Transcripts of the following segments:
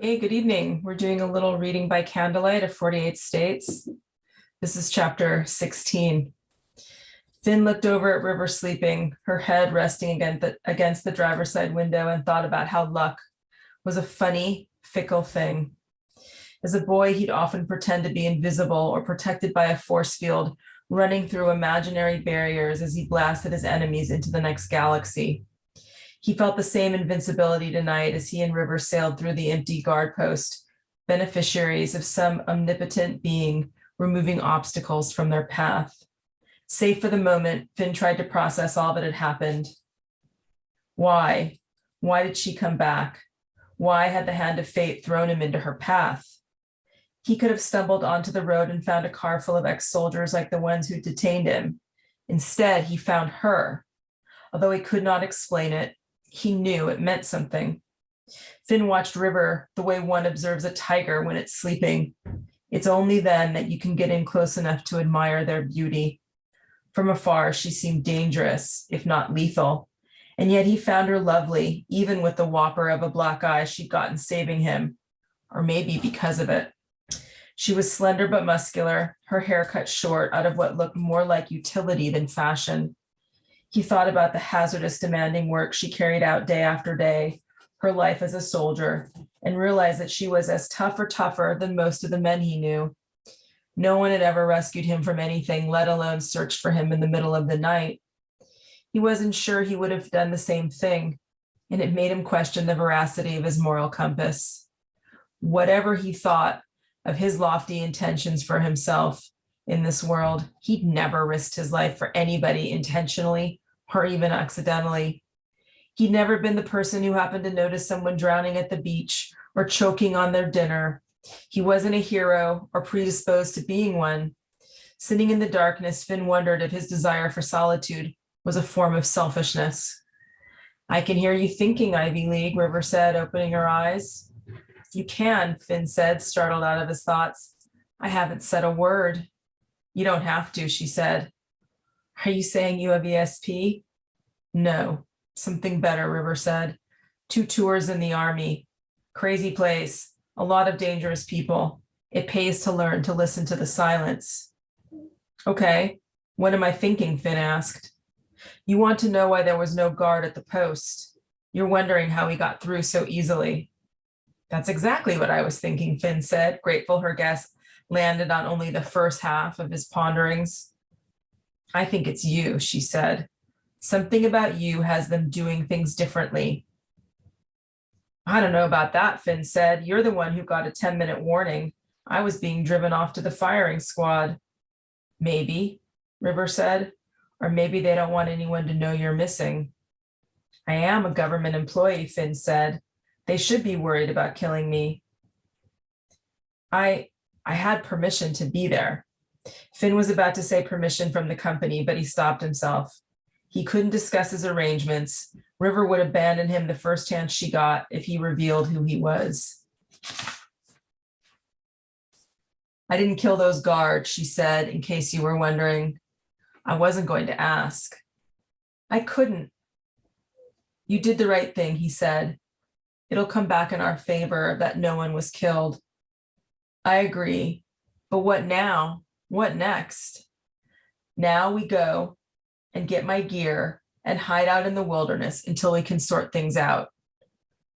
Hey, good evening. We're doing a little reading by candlelight of 48 states. This is chapter 16. Finn looked over at River sleeping, her head resting against the driver's side window, and thought about how luck was a funny, fickle thing. As a boy, he'd often pretend to be invisible or protected by a force field, running through imaginary barriers as he blasted his enemies into the next galaxy. He felt the same invincibility tonight as he and River sailed through the empty guard post, beneficiaries of some omnipotent being removing obstacles from their path. Safe for the moment, Finn tried to process all that had happened. Why? Why did she come back? Why had the hand of fate thrown him into her path? He could have stumbled onto the road and found a car full of ex-soldiers like the ones who detained him. Instead, he found her. Although he could not explain it, he knew it meant something. Finn watched River the way one observes a tiger when it's sleeping. It's only then that you can get in close enough to admire their beauty. From afar, she seemed dangerous, if not lethal. And yet he found her lovely, even with the whopper of a black eye she'd gotten saving him, or maybe because of it. She was slender but muscular, her hair cut short out of what looked more like utility than fashion. He thought about the hazardous, demanding work she carried out day after day, her life as a soldier, and realized that she was as tough or tougher than most of the men he knew. No one had ever rescued him from anything, let alone searched for him in the middle of the night. He wasn't sure he would have done the same thing, and it made him question the veracity of his moral compass. Whatever he thought of his lofty intentions for himself in this world, he'd never risked his life for anybody intentionally or even accidentally. He'd never been the person who happened to notice someone drowning at the beach or choking on their dinner. He wasn't a hero or predisposed to being one. Sitting in the darkness, Finn wondered if his desire for solitude was a form of selfishness. "I can hear you thinking, Ivy League," River said, opening her eyes. "You can," Finn said, startled out of his thoughts. "I haven't said a word." "You don't have to," she said. "Are you saying you have ESP?" "No, something better," River said. "2 tours in the army. Crazy place, a lot of dangerous people. It pays to learn to listen to the silence." "Okay, what am I thinking?" Finn asked. "You want to know why there was no guard at the post. You're wondering how he got through so easily." "That's exactly what I was thinking," Finn said, grateful her guess landed on only the first half of his ponderings. "I think it's you," she said. "Something about you has them doing things differently." "I don't know about that," Finn said. "You're the one who got a 10-minute warning. I was being driven off to the firing squad." "Maybe," River said. "Or maybe they don't want anyone to know you're missing." "I am a government employee," Finn said. "They should be worried about killing me." I had permission to be there." Finn was about to say permission from the company, but he stopped himself. He couldn't discuss his arrangements. River would abandon him the first chance she got if he revealed who he was. "I didn't kill those guards," she said, in case you were wondering. "I wasn't going to ask." "I couldn't." "You did the right thing," he said. "It'll come back in our favor that no one was killed." "I agree. But what now? What next?" "Now we go and get my gear and hide out in the wilderness until we can sort things out."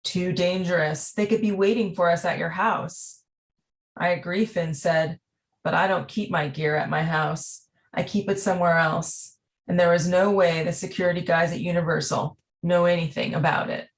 "Too dangerous. They could be waiting for us at your house." "I agree," Finn said, "but I don't keep my gear at my house. I keep it somewhere else. And there is no way the security guys at Universal know anything about it."